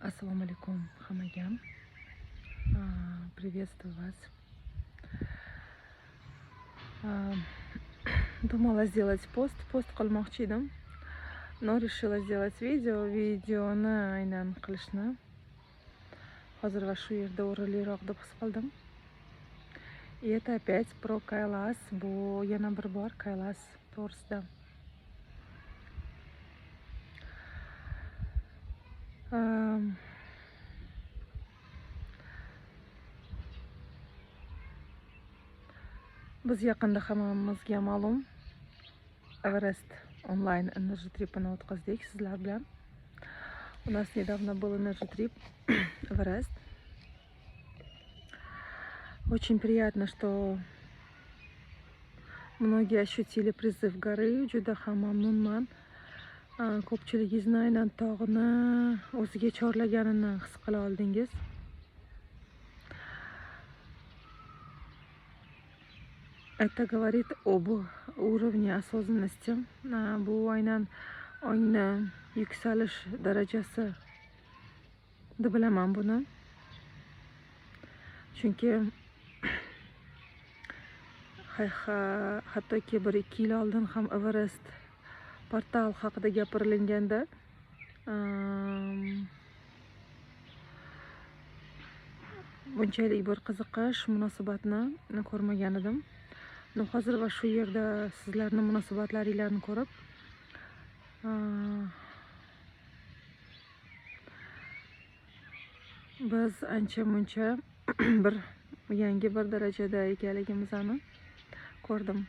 Ассаламу алейкум, хамагам. Приветствую вас. Думала сделать пост qilmoqchi edim, но решила сделать videoni aynan qilishni hozir va shu yerda o'rinliroq deb his qildim. И это опять про Кайлас, bu yana bir bor Kaylas to'g'risida. Biz yaqinda hammamizga ma'lum Everest онлайн energy tripini o'tkazdik sizlar bilan. У нас недавно был energy trip Everest. Очень приятно, что многие ощутили призыв горы. Juda ham mamnunman. Ko'pchiligingizni aynan tog'ni o'ziga chorlaganini his qila oldingiz. Это говорит об уровне осознанности. Bu aynan ongni yuksalish darajasi deb bilaman buni. Chunki hattoki 1-2 yil oldin ham Everest portal haqida gapirilganda bunchalik bir qiziqish, munosabatni ko'rmagan edim. Hozir va shu yerda sizlarning munosabatlaringizni ko'rib biz ancha-muncha yangi bir darajada ekanligimizni ko'rdim.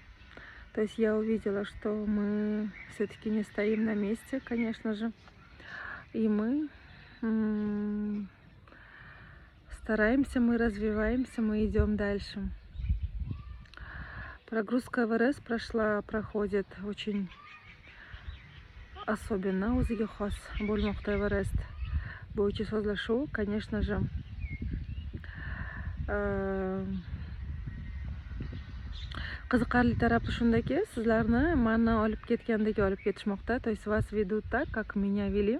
То есть я увидела, что мы все-таки не стоим на месте, конечно же, и мы стараемся, мы развиваемся, мы идем дальше. Прогрузка Everest проходит очень особенно. O'ziga xos bo'lmoqda Everest bo'yicha so'zlashuv, конечно же. Qiziqarli tarafi shundaki, sizlarni meni olib ketgandek olib ketishmoqda. То есть вас ведут так, как меня вели.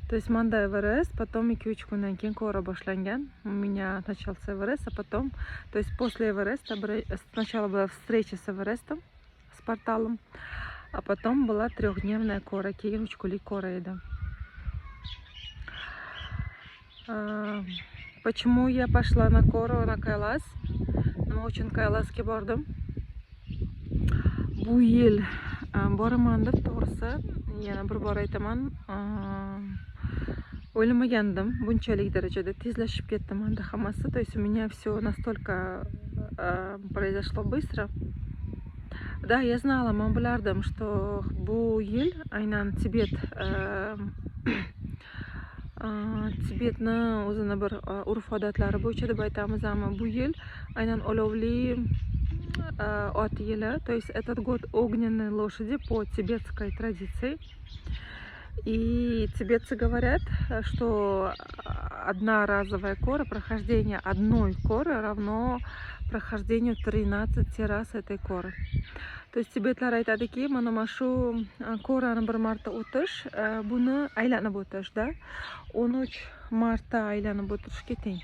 То есть manda Everest, потом 2-3 kundan keyin Kora boshlangan. У меня начался Everest, а потом, то есть после Everesta сначала была встреча с Everestом, с порталом, а потом была 3-dnevная Kora, keyin 3 kunlik Kora edi. Почему я пошла на Кору, на Кайлас? Nima uchun Kaylasga bordim? Bu yil boraman deb, to'g'risi, yana bir bor aytaman, o'ylamagandim bunchalik darajada tezlashib ketdi menda hammasi. То есть у меня все настолько произошло быстро. Да, я знала, men bilardim, что bu yil aynan Tibetni o'zini bir urf-odatlari bo'yicha deb aytamiz, ammo bu yil aynan olovli ot yili. То есть этот год огненной лошади по тибетской традиции. И тибетцы говорят, что одна разовая кора, прохождение одной коры равно прохождению 13 раз этой коры. То есть tibetlar aytadiki, mana shu korani bir marta o'tish, buni aylanib o'tishda 13 marta aylanib o'tirishga teng.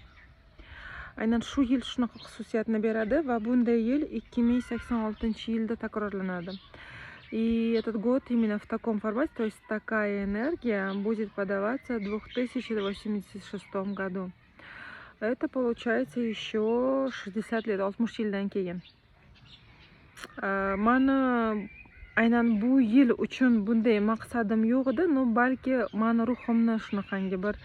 Aynan shu yil shunaqa xususiyatni beradi va bunday yil 2086-yilda takrorlanadi. И этот год именно в таком формате, то есть такая энергия будет подаваться в 2086 году. Это получается еще 60 лет, 60 yildan keyin. Mani aynan bu yil uchun bunday maqsadim yo'q edi, но balki mani ruhimni shunaqangi bir,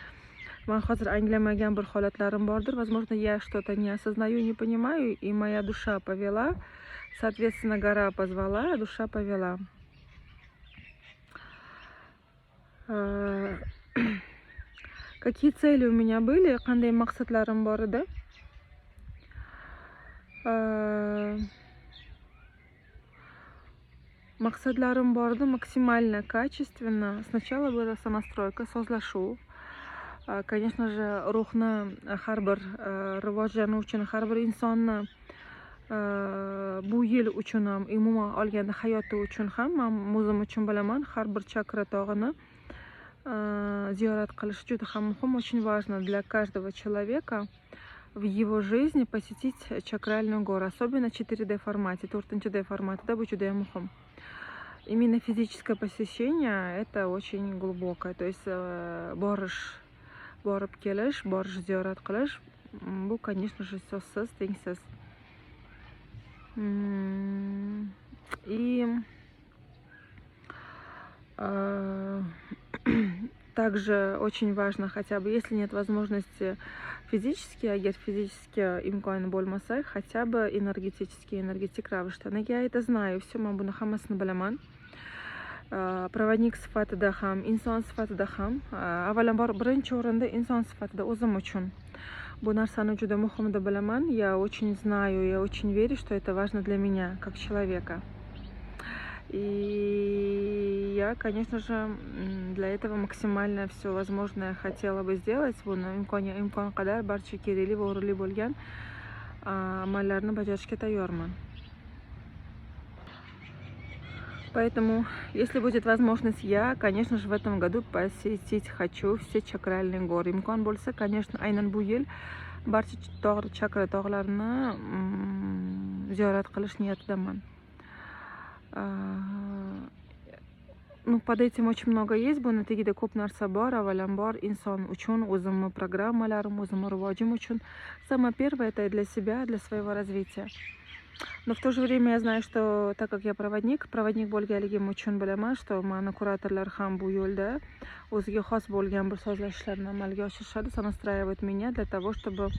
men hozir anglamagan bir holatlarim bordir. Возможно, я что-то не осознаю, не понимаю, и моя душа повела. Соответственно, гора позвала, а душа повела. Какие цели у меня были, qanday maqsadlarim bor edi? Maqsadlarim bor edi максимально качественно. Сначала была сонастройка, so'zlashuv. Конечно же, ruhni har bir rivojlanish uchun, har bir insonni bu yil uchun ham, umuman olganda hayoti uchun ham, men o'zim uchun bilaman, har bir chakra tog'ini ziyorat qilish juda ham muhim. Очень важно для каждого человека в его жизни посетить чакральную гору, особенно 4D формате, 4D форматida bu juda ham muhim. Именно физическое посещение это очень глубокое, то есть borib kelish, borish, ziyorat qilish bu, конечно же, so'zsiz, tengsiz. И также очень важно, хотя бы если нет возможности физически, agar физически imkoni bo'lmasa, хотя бы energetik ravishda. Nega это знаю, все, men buni hammasini bilaman. Проводник sifatida ham, inson sifatida ham, avvalambor birinchi o'rinda inson sifatida o'zim uchun bu narsani juda muhim deb bilaman. Я очень знаю, я очень верю, что это важно для меня как человека. И я, конечно же, для этого максимально все возможное хотела бы сделать. Buni imkon qadar barcha kerakli va o'rinli bo'lgan amallarni bajarishga tayyorman. Поэтому, если будет возможность, я, конечно же, в этом году посетить хочу все чакральные горы. Imkon bo'lsa, конечно, aynan bu yil barcha chakra tog'larini ziyorat qilish niyatidaman. Ну, под этим очень много есть. Buni tagida ko'p narsa bor. Avvalambor inson uchun, o'zimni programmalarim, o'zimni rivojim uchun. Самое первое это для себя, для своего развития. Но в то же время я знаю, что так как я проводник bo'lganligim uchun bilaman, что mani kuratorlar ham bu yo'lda o'ziga xos bo'lgan bir sozlashishlarni amalga oshirishadi, сонастраивают меня для того, чтобы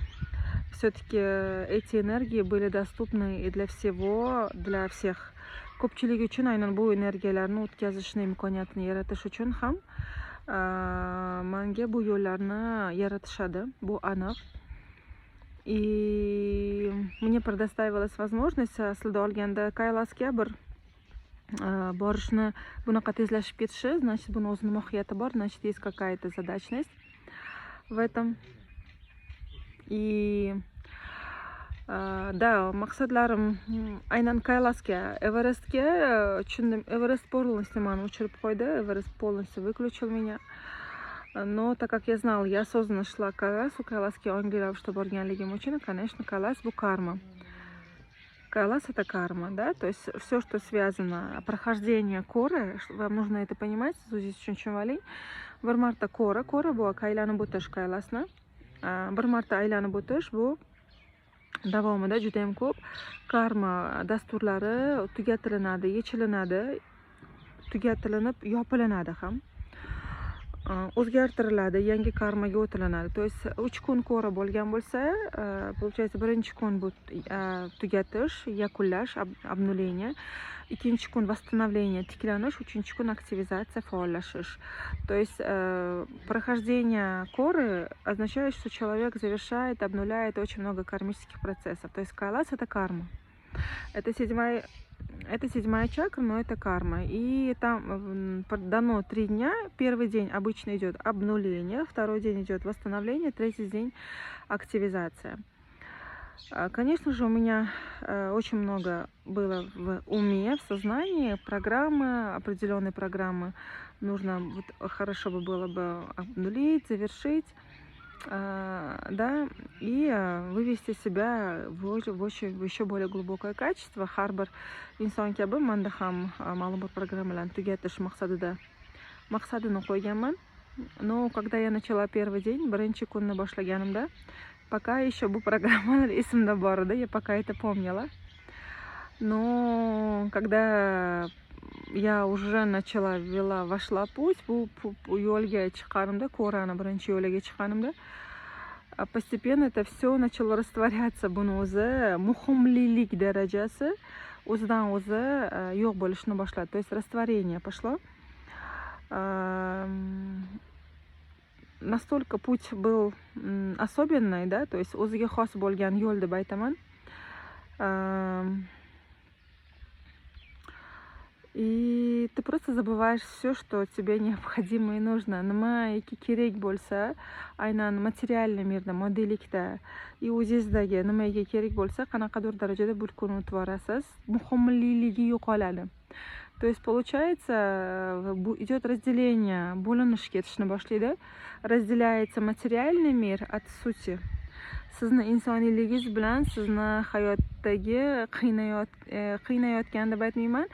все-таки эти энергии были доступны и для всего, для всех. Ko'pchilik uchun aynan bu energiyalarni o'tkazishni imkoniyatini yaratish uchun ham menga bu yo'llarni yaratishadi, bu aniq. И мне предоставилась возможность aslida olganda Kaylasga bir borishni bunaqa tezlashib ketishi, значит, buni o'zini mohiyati bor, значит, есть какая-то задачность в этом. И да, maqsadlarim aynan Kaylasga, Everestga tushundim. Everest полностью mani o'chirib qo'ydi, Everest полностью выключил меня. Но так как я знала, я осознанно шла к Кайласу, Кайласga ongli ravishda borganligim uchun, конечно, Кайлас bu карма. Кайлас это карма, да, то есть все, что связано, прохождение коры, вам нужно это понимать, здесь очень vali. Bir marta kora bu aylanib o'tish Kaylasni. Bir marta aylanib o'tish bu davomida juda ham ko'p karma dasturlari tugatilinadi, yechilinadi, tugatilinib yopilinadi ham. O'zgartiriladi, yangi karmaga o'tilinadi. То есть 3 kun ko'ra bo'lgan bo'lsa, получается, birinchi kun bu tugatish, yakunlash, обнуление, ikkinchi kun восстановление, tiklanish, uchinchi kun aktivizatsiya, faollashish. То есть прохождение коры означает, что человек завершает, обнуляет очень много кармических процессов. То есть Кайлас это карма. Это седьмая чакра, но это карма. И там дано 3 дня. Первый день обычно идет обнуление, второй день идет восстановление, третий день активизация. Конечно же, у меня очень много было в уме, в сознании программы, определенные программы. Нужно, хорошо бы было бы обнулить, завершить. Да, и вывести себя в еще более глубокое качество. Har bir inson kabi menda ham ma'lum bir programmalarni tugatish maqsadini qo'yganman. Но когда я начала первый день, birinchi kunni boshlaganimda, пока еще bu programmalar esimda bor edi, я пока это помнила. Но когда я уже вошла путь, bu yo'lga chiqqanimda, Korani birinchi yo'liga chiqqanimda, постепенно это все начало растворяться. Buni o'zi muhimlilik darajasi o'zidan o'zi yo'q bo'lishni boshladi. То есть растворение пошло. Настолько путь был особенный, да, то есть o'ziga xos bo'lgan yo'l deb aytaman. И ты просто забываешь все, что тебе необходимо и нужно. Nimaiki kerak bo'lsa, aynan material mirda, modellikda, и o'zingizdagi nimaga kerak bo'lsa, qanaqadir darajada bir kun o'tib borasiz, muhimligi yo'qoladi. То есть получается, идет разделение, bo'linish ketishni boshlaydi. Разделяется материальный мир от сути. Sizni insoniyligingiz bilan sizni hayotdagi qiynayotgan deb aytmayman,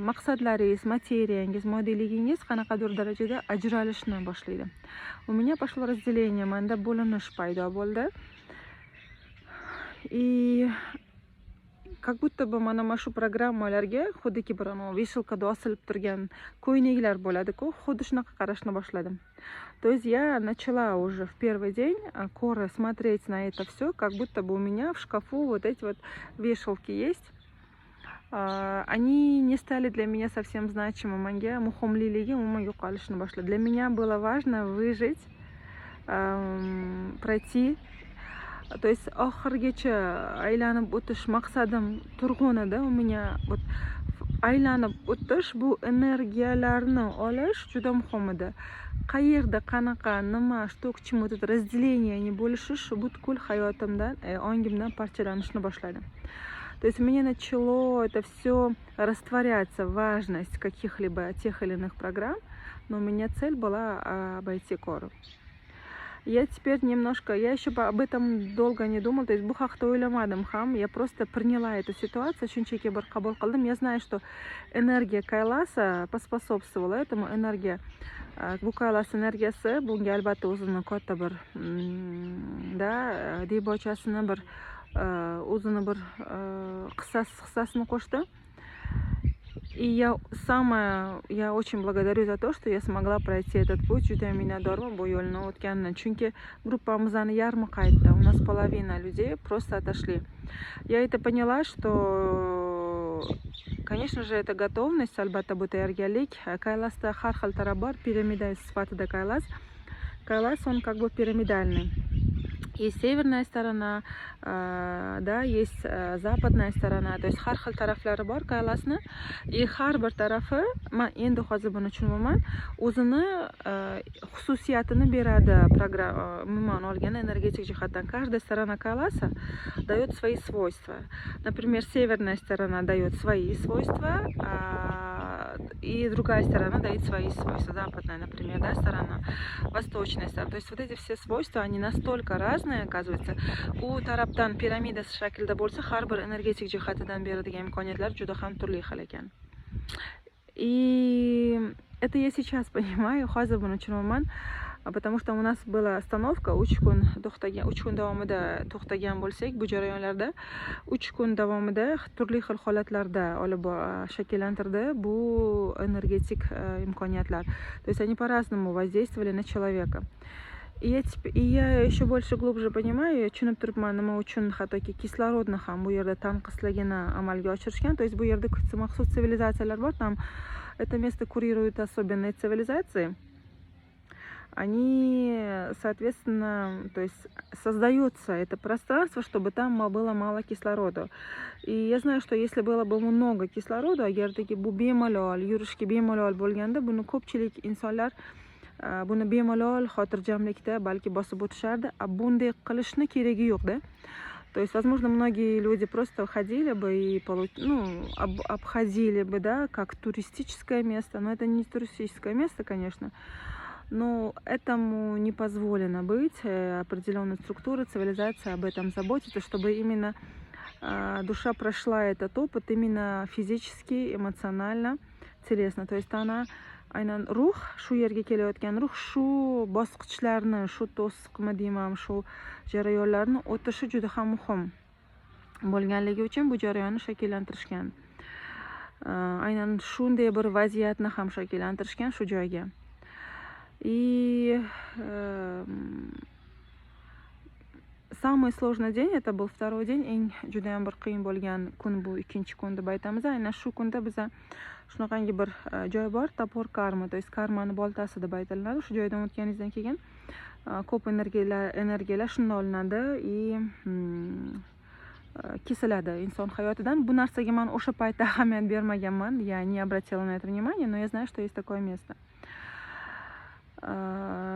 maqsadlaringiz, materiyangiz, moddiyligingiz qanaqadir darajada ajralishni boshlaydi. У меня пошло разделение, menda bo'linish paydo bo'ldi. И как будто бы mana shu programmalarga xuddiki bir vishilkada osilib turgan ko'ynaklar bo'ladi-ku, xuddi shunaqa qarashni boshladim. То есть я начала уже в первый день скоро смотреть на это все, как будто бы у меня в шкафу вот эти вот вешалки есть. Они не стали для меня совсем значимым. Для меня было важно выжить, пройти. То есть oxirigacha aylanib o'tish maqsadim turg'un edi. У меня вот aylanib o'tish, bu energiyalarni olish juda muhim edi. Qayerda, qanaqa, nima, что к чему, это разделение не bo'lishish butkul hayotimdan, ongimdan parchalanishni boshladi. То есть у меня начало это все растворяться, важность каких-либо тех или иных программ, но у меня цель была обойти кору. Я теперь немножко, я еще об этом долго не думала, то есть bu haqda o'ylamadim ham, я просто приняла эту ситуацию, shunchaki bir qabul qildim. Я знаю, что энергия Кайласа поспособствовала этому, энергия, bu Kaylas energiyasi bunga albatta o'zini katta bir, debochasini bir, o'zini bir hissasini qo'shdi. И я очень благодарю за то, что я смогла пройти этот путь. Juda minnatdorman bu yo'lni o'tgandan. Chunki gruppamizning yarmi qaytdi. У нас половина людей просто отошли. Я это поняла, что, конечно же, это готовность, albatta bu tayyorgarlik. Kaylasda har xil tarafi bor, piramida sifatida Kaylas. Kaylas он как бы пирамидальный. Есть северная сторона, да, есть западная сторона. То есть har xil taraflari bor Kaylasni. И har bir tarafi, men endi hozir buni tushunaman, o'zini xususiyatini beradi umuman olganda energetik jihatdan. Каждая сторона Kaylasa дает свои свойства. Например, северная сторона дает свои свойства, и другая сторона дает свои свойства. Западная, например, да, сторона, восточная сторона. То есть вот эти все свойства, они настолько разные, оказывается. У тараптан пирамида shaklida bo'lsa, har bir energetik jihatidan beradigan imkoniyatlar juda ham turli xil ekan. И это я сейчас понимаю, hozir buni tushunaman, потому что у нас была остановка 3 kun davomida to'xtagan bo'lsak, bu jarayonlarda 3 kun davomida turli xil holatlarda olib shakllantirdi bu energetik imkoniyatlar. То есть они по-разному воздействовали на человека. И я еще больше глубже понимаю, я tushunib turibman nima uchun hattoki kislorodni ham bu yerda tanqisligini amalga oshirishgan. То есть bu yerda maxsus sivilizatsiyalar bor, там это место курируют особенные цивилизации. Они, соответственно, то есть создается это пространство, чтобы там было мало кислорода. И я знаю, что если было бы много кислорода, agardagi bu bemalol, yurishga bemalol bo'lganda, buni ko'pchilik insonlar buni bemalol xotirjamlikda balki bosib o'tishardi. Bunday qilishni keragi yo'q-da. То есть, возможно, многие люди просто ходили бы и обходили бы, да, как туристическое место. Но это не туристическое место, конечно. Но этому не позволено быть. Определенная структура, цивилизация об этом заботится, чтобы именно душа прошла этот опыт именно физически, эмоционально, телесно. То есть она aynan ruh shu yerga kelayotgan ruh shu bosqichlarni, shu to'siqmi deyman, shu jarayonlarni o'tishi juda ham muhim bo'lganligi uchun bu jarayonni shakllantirishgan. Aynan shunday bir vaziyatni ham shakllantirishgan shu joyga. И самый сложный день это был второй день, eng juda ham bir qiyin bo'lgan kun bu ikkinchi kun deb aytamiz. Aynan shu kunda biz shunaqangi bir joy bor, topor karma, то есть karmani boltasi deb aytiladi. Shu joydan o'tganingizdan keyin ko'p energiyalar shundan olinadi и kesiladi inson hayotidan. Bu narsaga men o'sha paytda ahamiyat bermaganman, я не обратила на это внимание, но я знаю, что есть такое место.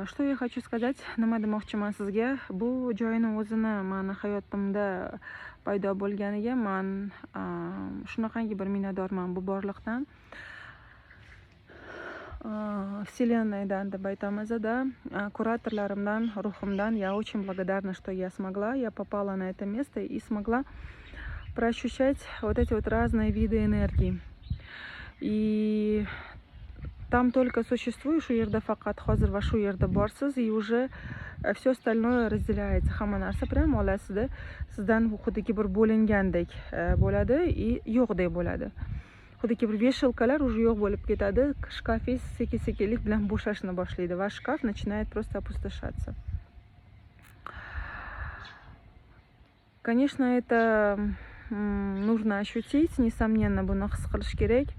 Что я хочу сказать, nima demoqchiman sizga, bu joyni o'zini mani hayotimda paydo bo'lganiga man shunaqangi bir minnatdorman bu borliqdan. Вселенной deb aytamiz, кураторlarimdan, ruhimdan я очень благодарна, что я смогла, я попала на это место и смогла проощущать вот эти вот разные виды энергии. И там только существуешь, у yerda faqat hozir va shu yerda borsiz, и уже все остальное разделяется. Hamma narsa prям olasida sizdan xuddiki bir bo'lingandek bo'ladi и yo'qdek bo'ladi. Xuddiki bir veshilkalar уже yo'q bo'lib ketadi, shkafingiz sekin-sekinlik bilan bo'shashni boshlaydi va shkaf начинает просто опустошаться. Конечно, это нужно ощутить, несомненно, buni his qilish kerak.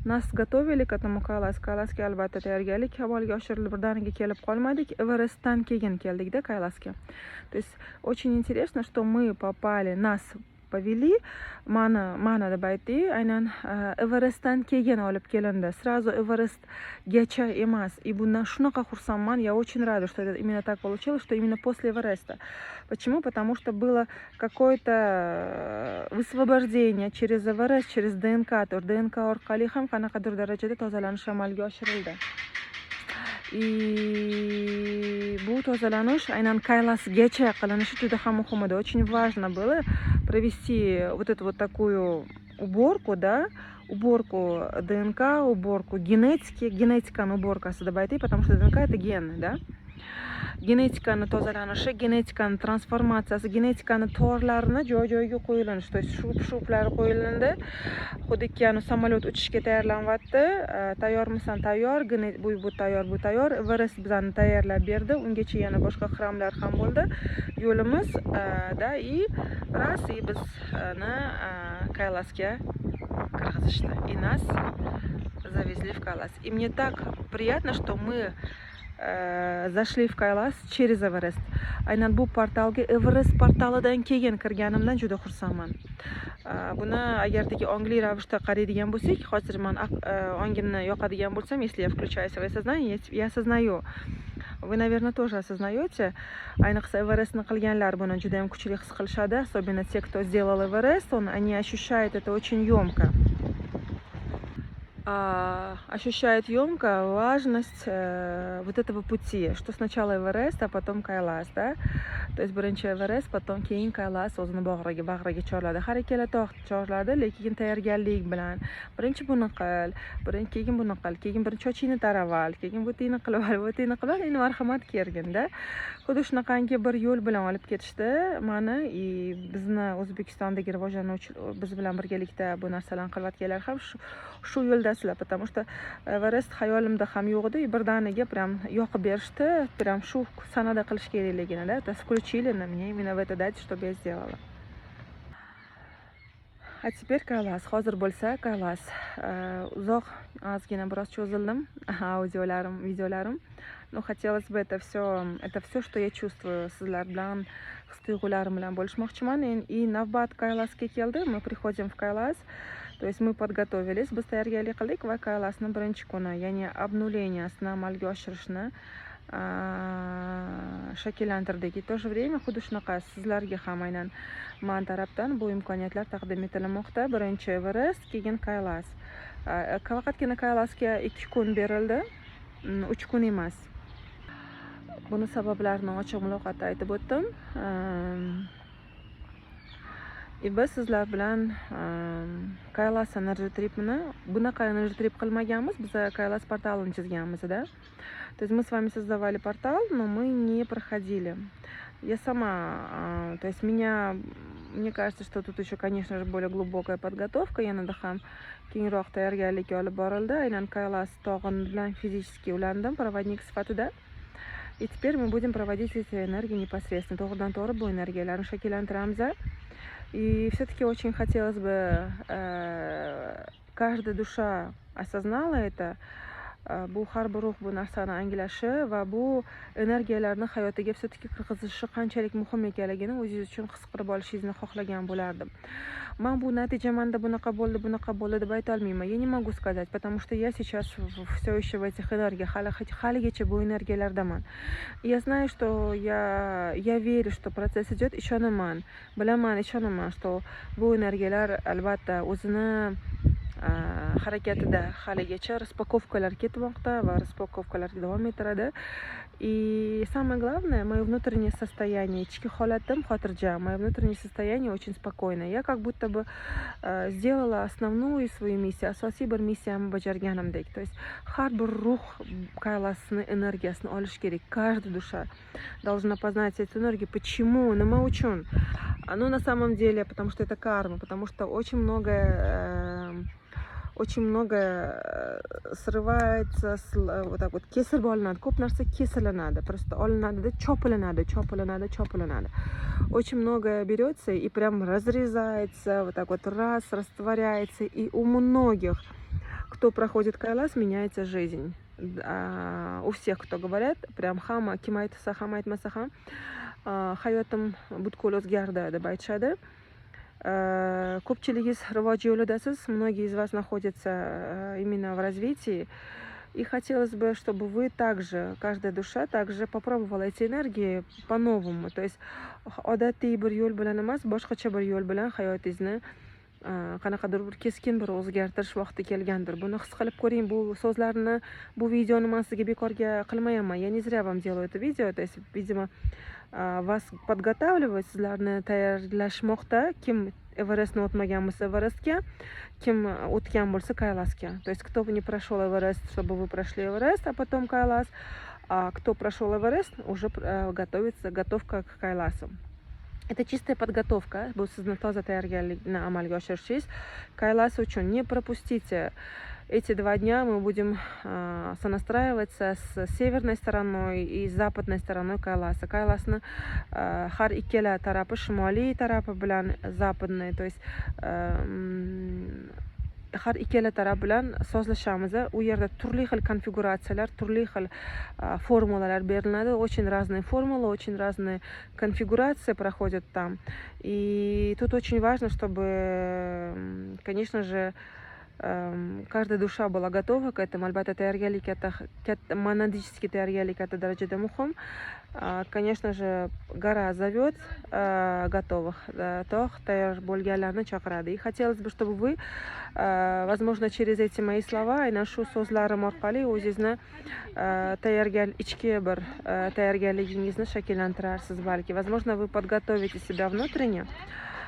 Нас готовили к этому Kaylasga albatta tayyorgarlik amalga oshirilib, birdaniga kelib qolmadik. Everestdan keyin keldik-da Kaylasga. То есть очень интересно, что мы попали, нас повели, mana deb aytdi, aynan Everestdan keyin olib kelindi. Сразу Everestgacha emas. И bundan shunaqa xursandman, я очень рада, что это именно так получилось, что именно после Эвереста. Почему? Потому что было какое-то высвобождение через Эверест, через ДНК. ДНК orqali ham qanaqadir darajada tozalanish amalga oshirildi. И bu tozalanish aynan Kaylasgacha qilinishi juda ham muhim edi. Очень важно было провести вот эту вот такую уборку, да, уборку ДНК, уборку генетики, генетикani уборкасы deb aytaylik, потому что ДНК это гены, да. Genetikani tozalanishi, genetikani transformatsiyasi, genetikani torlarini joy-joyiga qo'yilinishi, to есть shub-shublari qo'yilindi. Xuddiki samolyot uchishga tayyorlanyapti. Tayyormisan? Tayyor. Bu tayyor, bu tayyor. Everest bizani tayyorlab berdi. Ungacha yana boshqa qirramlar ham bo'ldi. Yo'limiz da и раз и bizni Kaylasga kirgizishdi. И нас завезли в Кайлас. И мне так приятно, что мы zashli в Kaylas через Everest. Aynan bu portalga Everest portalidan keyin kirganimdan juda xursandman. Buni agardagi ongli ravishda qaraydigan bo'lsak, hozir men ongimni yoqadigan bo'lsam, если я включаю свое сознание, я осознаю. Вы, наверное, тоже осознаете. Ayniqsa Everestni qilganlar buni juda ham kuchli his qilishadi. Особенно те, кто сделал Everest, они ощущают это очень ёмко. Ощущает ёмко важность вот этого пути, что сначала Эверест, а потом Kaylas, да? То есть birinchi Everest, потом keyin Kaylas o'zini bag'riga chorladi. Har ikkala tog' chorladi, lekin tayyorgarlik bilan. Birinchi buni qil, keyin buni qil, keyin birinchi ochingni taraval, keyin bu tiyni qilib ol, bu tiyni qilib ol, endi marhamat kelganda. Xuddi shunaqangi bir yo'l bilan olib ketishdi mani, bizni O'zbekistondagi rivojlanuvchi biz bilan birgalikda bu narsalarni qilayotganlar ham shu yo'ldasizlar, потому что Everest hayolimda ham yo'q edi, birdaniga prям yoqib berishdi, prям shu sanada qilish kerakligini, да, включили на меня именно в этой дате, чтобы я сделала. А теперь Kaylas. Hozir bo'lsa Kaylas. Uzoq ozgina biroz cho'zildim audiolarim, videolarim. Но хотелось бы это все, что я чувствую, sizlar bilan his-tuyg'ularim bilan bo'lishmoqchiman. И navbat Kaylasga keldi. Мы приходим в Kaylas. То есть мы подготовились, biz tayyorgarlik qildik va Kaylasning birinchi kuni, ya'ni obnuleniyasini amalga oshirishni shakllantirdik. И в то же время xuddi shunaqa sizlarga ham aynan men tarafdan bu imkoniyatlar taqdim etilmoqda. Birinchi Everest, keyin Kaylas. Faqatgina Kaylasga 2 kun berildi, 3 kun emas. Buni sabablarini ochiq muloqotda aytib o'tdim. И biz sizlar bilan Kaylas Energy Trip'ni bunaqa Energy Trip qilmaganmiz, biz Kaylas portalini chizganmiz-da. То есть мы с вами создавали портал, но мы не проходили. Я сама, то есть мне кажется, что тут еще, конечно же, более глубокая подготовка. Yana ham kengroq tayyorgarlik olib borildi. Aynan Kaylas tog'ini bilan fizически ulandim проводник sifatida. И теперь мы будем проводить эти энергии непосредственно. To'g'ridan-to'g'ri bu energiyalarni shakllantiramiz. И все-таки очень хотелось бы, каждая душа осознала это, bu har bir ruh bu narsani anglashi va bu energiyalarni hayotiga все-таки kirgizishi qanchalik muhim ekanligini o'zingiz uchun his qilib olishingizni xohlagan bo'lardim. Man bu natija manda bunaqa bo'ldi deb ayta olmayman. Я не могу сказать, потому что я сейчас все еще в этих энергиях, haligacha bu energiyalardaman. Я знаю, что я верю, что процесс идет, ishonaman, bilaman, ishonaman, что bu energiyalar albatta o'zini harakatida haligacha распаковкалар ketmoqda va распаковкалар davom ettiradi. И самое главное, мое внутреннее состояние, ichki holatim xotirjam, мое внутреннее состояние очень спокойное. Я как будто бы сделала основную свою миссию, asosiy bir missiyamni bajarganimdek. То есть har bir ruh qaylasini energiyasini olish kerak. Каждая душа должна познать эту энергию. Почему? Nima uchun? Ну, на самом деле, потому что это карма, потому что очень много срывается, вот так вот kesir olinadi, ko'p narsa kesirlanadi, просто olinadi, chopilinadi. Очень многое берется и прям разрезается, вот так вот раз, растворяется, и у многих, кто проходит кайлас, меняется жизнь. У всех, кто говорят, прям хама, кимайтса, хамайтмасахам, hayotim butkul o'zgardi deb aytishadi. Ko'pchiligingiz rivoj yo'lidasiz, многие из вас находятся именно в развитии. И хотелось бы, чтобы вы также, каждая душа также попробовала эти энергии по-новому. То есть odatiy bir yo'l bilan emas, boshqacha bir yo'l bilan hayotingizni qanaqadir bir keskin bir o'zgartirish vaqti kelgandir. Buni his qilib ko'ring. Bu so'zlarni, bu videoni men sizga bekorga qilmayapman. Я не зря вам делаю это видео. То есть, видимо, вас подготавливать, sizlarni tayyorlashmoqda. Kim Everestni o'tmagan bo'lsa Everestga, kim o'tgan bo'lsa Kaylasga. То есть, кто не прошел Эверест, чтобы вы прошли Эверест, а потом Кайлас, а кто прошел Эверест, уже готовится, готовка к Кайласу. Это чистая подготовка. Bu sizni toza tayyorgarlikni amalga oshirishingiz. Kaylas uchun не пропустите. Эти 2 дня мы будем сонастраиваться с северной стороной и западной стороной Кайласа. Кайласni har ikkala tarafi, shimoliy tarafi bilan zapadniy, то есть har ikkala taraf bilan sozlashamiz. U yerda turli xil konfiguratsiyalar, turli xil формулалар beriladi. Очень разные формулы, очень разные конфигурации проходят там. И тут очень важно, чтобы, конечно же, каждая душа была готова к этому. Albatta tayyorgarlik monadический tayyorgarlik katta darajada muhim. Конечно же, гора зовет готовых, tog' tayyor bo'lganlarni chaqiradi. И хотелось бы, чтобы вы, возможно, через эти мои слова, aynan shu so'zlarim orqali o'zingizni ichki bir tayyorgarligingizni shakllantirarsiz balki. Возможно, вы подготовите себя внутренне,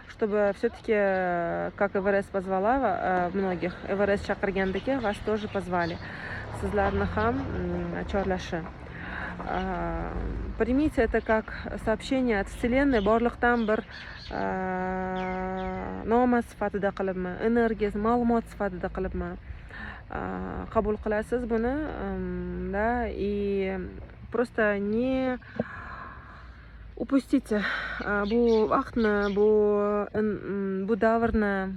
чтобы все-таки, как Эверест позвала многих, Эверест chaqirgandagi вас тоже позвали. Sizlarni ham chorlashi. Примите это как сообщение от Вселенной, borliqdan bir nomad sifatida qilibman, energiya, ma'lumot sifatida qilibman. Qabul qilasiz buni, да, и просто не упустите bu vaqtni, bu davrni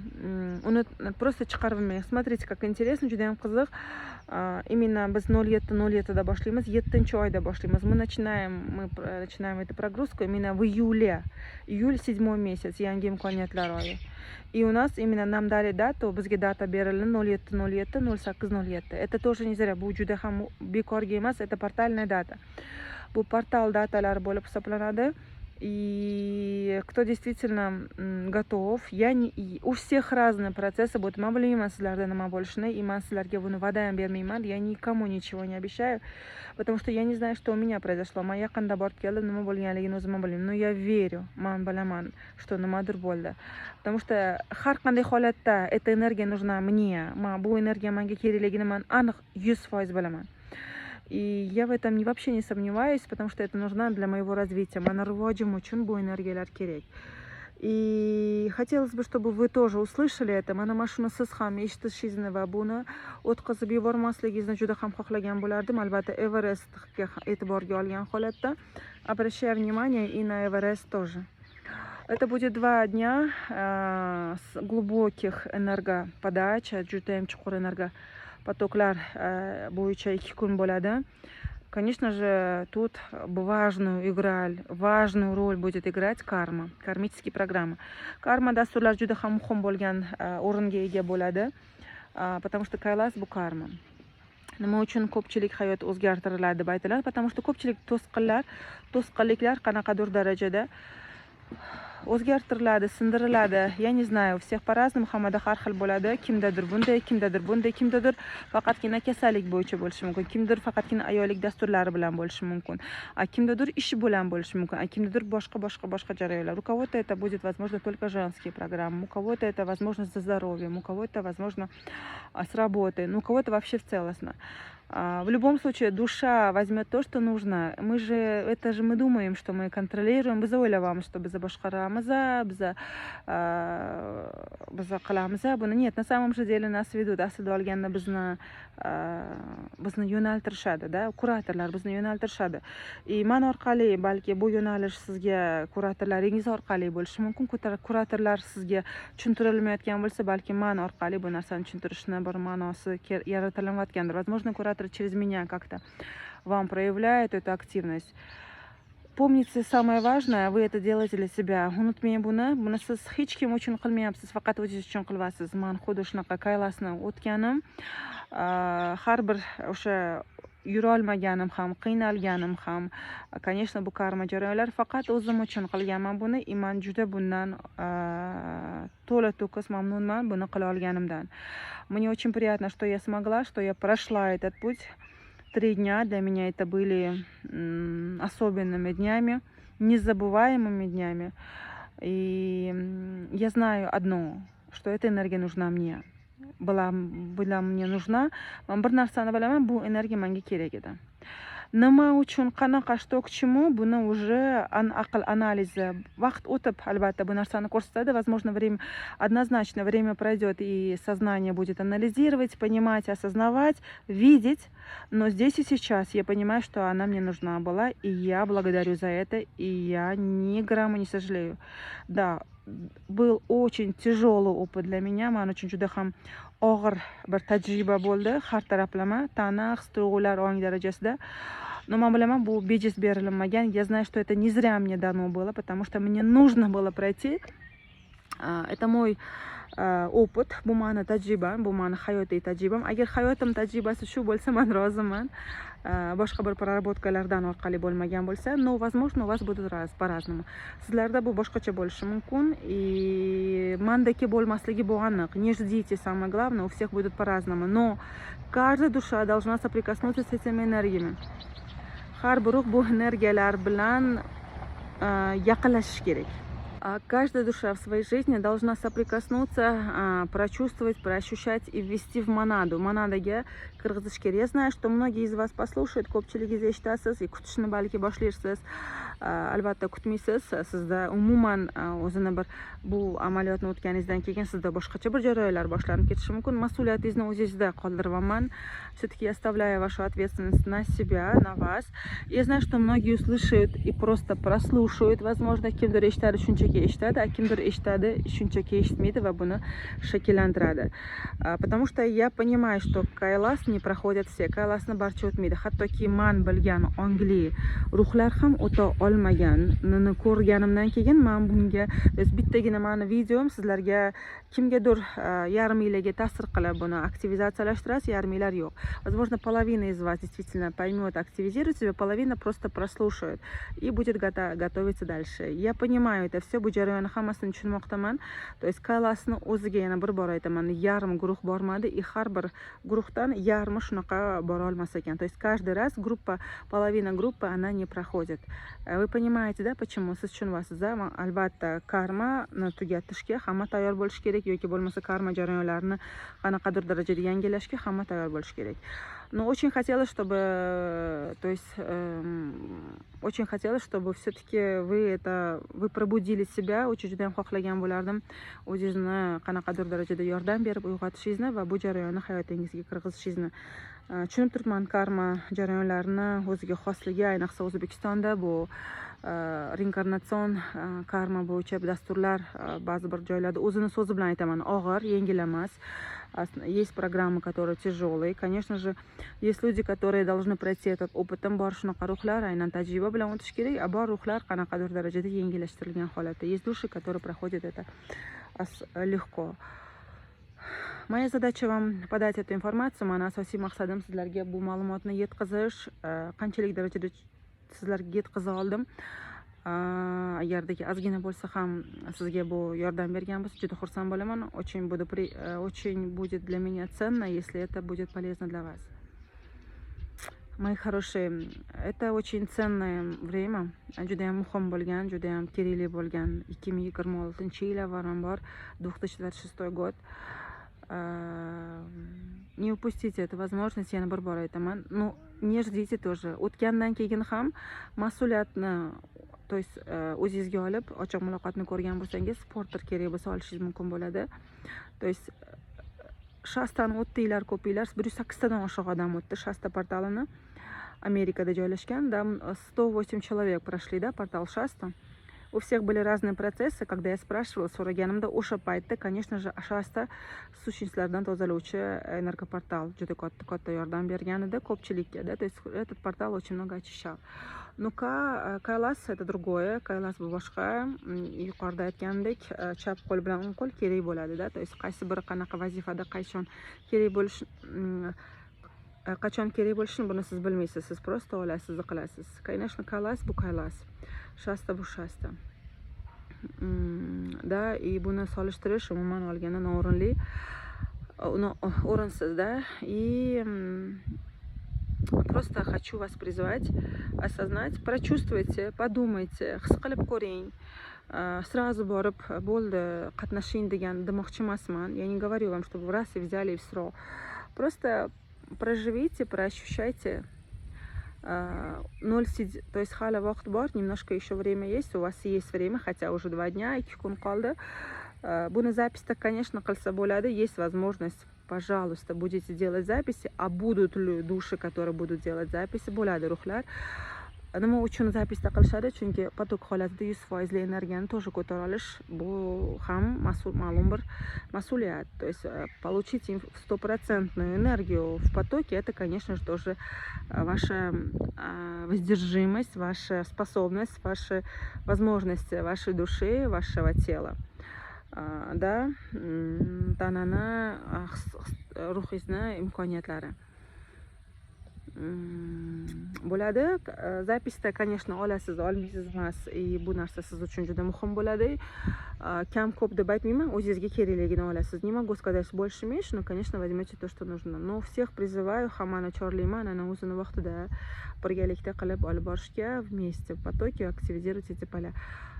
просто chiqarib olmang. Смотрите, как интересно, juda ham qiziq. Именно biz 07:07 boshlaymiz, 7-oyda boshlaymiz. Мы начинаем эту прогрузку именно в июле. Июль 7 месяц, yangi imkoniyatlar oyi. И у нас именно нам дали дату, bizga data berildi 07:07, 08:07. Это тоже не зря, bu juda ham bekorga emas, это портальная дата. Bu portal datalar bo'lib hisoblanadi. И кто действительно готов, у всех разные процессы будут. Men bilmayman sizlarda nima bo'lishini, и men sizlarga buni va'da ham bermayman. Я никому ничего не обещаю, потому что я не знаю, что у меня произошло. Men yaqinda borib keldim, nima bo'lganligini o'zim bilmayman. Но я верю, men bilaman, что nimadir bo'ldi. Потому что har qanday holatda эта энергия нужна мне. Bu energiya menga kerakligini men aniq 100% bilaman. И я в этом вообще не сомневаюсь, потому что это нужно для моего развития. Mana rivojim uchun bu energiyalar kerak. И хотелось бы, чтобы вы тоже услышали это. Mana mana shuni siz ham eshitishingizni va buni o'tkazib yubormasligingizni juda ham xohlagan bo'lardim. Albatta Everestga e'tiborga olgan holatda. Обращаю внимание и на Everest тоже. Это будет 2 дня с глубоких энергоподач, juda ham chuqur потоклар bo'yicha 2 kun bo'ladi. Конечно же, тут важную роль будет играть karma, karmические программы. Karma dasturlar juda ham muhim bo'lgan o'ringa ega bo'ladi, потому что Kaylas bu karma. Nima uchun ko'pchilik hayot o'zgartiriladi deb aytiladi? Потому что ko'pchilik to'sqinliklar qanaqadir darajada o'zgartiriladi, sindiriladi. Я не знаю, у всех по-разному, hammada har xil bo'ladi. Kimdadir bunday, kimdadir faqatgina kasallik bo'yicha bo'lishi mumkin, kimdir faqatgina ayollik dasturlari bilan bo'lishi mumkin, kimdadir ishi bilan bo'lishi mumkin, kimdadir boshqa jarayonlar. У кого-то это будет, возможно, только женские программы, у кого-то это, возможно, за здоровьем, у кого-то, возможно, с работой, у кого-то вообще в целостно. В любом случае, душа возьмет то, что нужно. Мы думаем, что мы контролируем, biz o'ylayapmiz, что biz boshqaramiz, biz qilamiz. Buni нет, на самом же деле нас ведут. Aslida olganda bizni yo'naltirishadi, kuratorlar bizni yo'naltirishadi. Man orqali, balki bu yo'nalish sizga kuratorlaringiz orqali bo'lishi mumkin. Kuratorlar sizga tushuntirilmayotgan bo'lsa, balki man orqali bu narsani tushuntirishni bir ma'nosi yaratilayotgandir. Возможно, куратор через меня как-то вам проявляет эту активность. Помните, самое важное, вы это делаете для себя. Unutmang buni siz hech kim uchun qilmayapsiz, faqat o'zingiz uchun qilyapsiz. Men xuddi shunaqa Kaylasni o'tganim, har bir o'sha yurolmaganim ham, qiynalganim ham, конечно, bu karma jarayonlar, faqat o'zim uchun qilganman buni. Men juda bundan to'la to'kis mamnunman buni qila olganimdan. Мне очень приятно, что я смогла, что я прошла этот путь. 3 дня для меня это были особенными днями, незабываемыми днями. И я знаю одно, что эта энергия нужна мне. Была мне нужна. Men bir narsani bilaman, bu energiya menga kerak edi. Nima uchun, qanaqa, что к чему, buni уже aql analizi vaqt o'tib albatta bu narsani ko'rsatadi. Возможно, однозначно время пройдет и сознание будет анализировать, понимать, осознавать, видеть. Но здесь и сейчас я понимаю, что она мне нужна была, и я благодарю за это, и я ни грамма не сожалею. Да, был очень тяжелый опыт для меня. Men uchun juda ham og'ir bir tajriba bo'ldi, har taraflama, tana, his-tuyg'ular ong darajasida. Но men bilaman, bu bejiz berilmagan. Я знаю, что это не zря мне дано было, потому что мне нужно было пройти. Это мой opıt, bu mani tajribam, bu mani hayotiy tajribam. Agar hayotim tajribasi shu bo'lsa, men roziman. Boshqa bir praraботкаларdan orqali bo'lmagan bo'lsa, но возможно, у вас будет по-разному. Sizlarda bu boshqacha bo'lishi mumkin, и mendagi bo'lmasligi bu aniq. Не ждите, самое главное, у всех будет по-разному, но каждая душа должна соприкоснуться с этими энергиями. Har bir ruh bu energiyalar bilan yaqinlashish kerak. Каждая душа в своей жизни должна соприкоснуться, прочувствовать, проощущать и ввести в монаду. Monadaga kirgizish kerak. Я знаю, что многие из вас послушают, ko'pchiligingiz eshitasiz, kutishni balki boshlaysiz. Albatta kutmaysiz. Sizda umuman o'zini bir bu amaliyotni o'tganingizdan keyin sizda boshqacha bir jarayonlar boshlanib ketishi mumkin. Mas'uliyatingizni o'zingizda qoldiraman. Все-таки я оставляю вашу ответственность на себя, на вас. Я знаю, что многие услышат и просто прослушают. Возможно, kimdir eshitadi, shunchaki eshitadi, kimdir eshitadi, shunchaki eshitmaydi va buni shakllantiradi. Потому что я понимаю, что Kaylas не проходят все. Kaylasni barcha o'tmaydi. Hattoki men bilgan ongli ruhlar ham o'ta olmaganini ko'rganimdan keyin men bunga bittagina meni videom sizlarga kimgadir yarim yilga ta'sir qilib buni aktivizatsiyalashtirasiz, yarim yillar yo'q. Возможно, половина из вас действительно поймет, активизирует себя, половина просто прослушает и будет готовиться дальше. Я понимаю это все, bu jarayonni hammasini tushunmoqdaman. То есть Kaylasni o'ziga yana bir bor aytaman, yarim guruh bormadi, и har bir guruhdan yarmi shunaqa bora olmas ekan. То есть каждый раз половина группы она не проходит. Вы понимаете, да, почему? Siz tushunasiz, albatta karmani tugatishga hamma tayyor bo'lish kerak, yoki bo'lmasa karma jarayonlarini qanaqadir darajada yangilashga hamma tayyor bo'lish kerak. Но очень хотелось, чтобы, то есть, очень хотелось, чтобы все-таки вы пробудили себя, очень juda ham xohlagan bo'lardim o'zingizni qanaqadir darajada yordam berib uyg'otishingizni va bu jarayonni hayotingizga kirgizishingizni. Tushunib turibman, karma jarayonlarini o'ziga xosligi, ayniqsa O'zbekistonda bu reinkarnatsion karma bo'yicha dasturlar ba'zi bir joylarda o'zini so'zi bilan aytaman, og'ir, yengil emas. Есть программы, которые тяжелые. Конечно же, есть люди, которые должны пройти этот опытdan bor shunaqa ruhlar aynan tajriba bilan o'tish kerak, a bor ruhlar qanaqadir darajada yengillashtirilgan holatda. Есть души, которые проходят это легко. Моя задача вам подать эту информацию. Mana asosiy maqsadim sizlarga bu ma'lumotni yetkazish. Qanchalik darajada sizlarga yetkaza oldim. Agardagi ozgina bo'lsa ham sizga bu yordam bergan bo'lsa, juda xursand bo'laman. Очень будет для меня ценно, если это будет полезно для вас. Мои хорошие, это очень ценное время. Juda ham muhim bo'lgan, juda ham kerakli bo'lgan 2026-yil avvalambor 2026 год. Не упустите эту возможность, yana bir bor aytaman. Ну, не ждите тоже. O'tgandan keyin ham mas'uliyatni, то есть o'zingizga olib, ochiq muloqotni ko'rgan bo'lsangiz, supporter kerak bo'lsa olishingiz mumkin bo'ladi. То есть Shastani o'tdinglar, ko'pinglar, 108 tadan oshiq odam o'tdi Shasta portalini. Amerikada joylashgan, там 108 человек прошли, да, портал Шаста. У всех были разные процессы. Когда я спрашивала, so'raganimda o'sha paytda, конечно же, Shasta suchnislardan tozalovchi энергопортал juda katta yordam bergan edi ko'pchilikka, да, то есть этот портал очень много очищал. Ну, Kailas это другое, Kailas bu boshqa. Yuqorida aytgandek, chap qo'l bilan o'ng qo'l kerak bo'ladi, да, то есть qaysi biri qanaqa vazifada qachon kerak bo'lishini buni siz bilmaysiz, siz просто olasiz, qilasiz. Конечно, Kailas bu Kailas, Shasta bu Shasta. Да, и buni solishtirish umuman olganda noo'rinli, o'rinsiz, да, и просто хочу вас призвать, осознать, прочувствуйте, подумайте, his qilib ko'ring. Сразу borib bo'ldi qatnashing degan demoqchi emasman. Я не говорю вам, чтобы в раз и взяли и все. Просто проживите, проощущайте. 0 сидеть, то есть hali vaqt bor, немножко еще время есть, у вас есть время, хотя уже 2 дня, 2 kun qoldi. Buni zapisda, конечно, qilsa bo'ladi, есть возможность. Пожалуйста, будете делать записи, а будут ли души, которые будут делать записи, bo'ladi ruhlar. Nima uchun zapisda qilishadi? Chunki potok holatida 100% energiyani тоже ko'tara olish, bu ham ma'lum bir mas'uliyat. То есть получить 100% энергию в потоке, это, конечно же, тоже ваша воздержимость, ваша способность, ваши возможности вашей души, вашего тела. Да, tanani, ruhingizni imkoniyatlari bo'ladi. Zapisda, конечно, olasiz, olmaysiz emas, bu narsa siz uchun juda muhim bo'ladi. Kam ko'p deb aytmayman, o'zingizga kerakligini olasiz. Не могу сказать больше меньше, но, конечно, возьмете то, что нужно. Но всех призываю, hammani chorlayman, ana o'zini vaqtida birgalikda qilib olib borishga, вместе в потоке активизировать эти поля.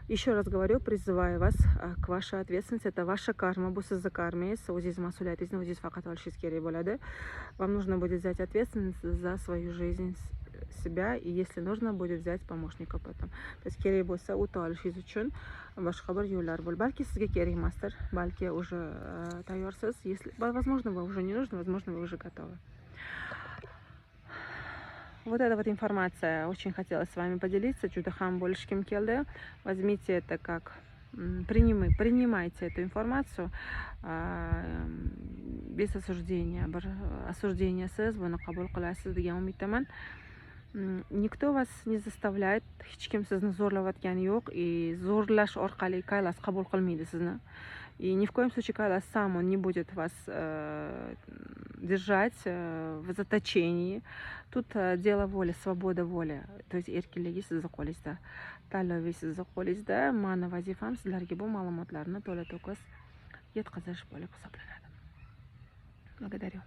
Еще раз говорю, призываю вас к вашей ответственности. Это ваша карма, bu sizni karmangiz, o'zingiz mas'uliyatingizni o'zingiz faqat olishingiz kerak bo'ladi. Вам нужно будет взять ответственность за свою жизнь, себя, и если нужно будет взять помощника потом. То есть kerak bo'lsa o'ta olishingiz uchun boshqa bir yo'llar bor. Balki sizga kerak emasdir, balki уже tayyorsiz. Если, возможно, вы уже не нужны, возможно, вы уже готовы. Вот эта вот информация, очень хотела с вами поделиться. Juda ham bo'lishkim keldi. Возьмите это как принимайте эту информацию без осуждения. Осужденияsiz buni qabul qilasiz degan umiddaman. Никто вас не заставляет, hech kim sizni zo'rlayotgani yo'q, и zo'rlash orqali Kailas qabul qilmaydi sizni. И ни в коем случае Kailas сам он не будет вас держать в заточении. Тут дело воли, свобода воли. То есть erkinligi sizni qo'lingizda, tanlovingiz sizni qo'lingizda. Mani vazifam sizlarga bu ma'lumotlarni to'la to'kis yetkazish bo'lib hisoblanadi. Благодарю.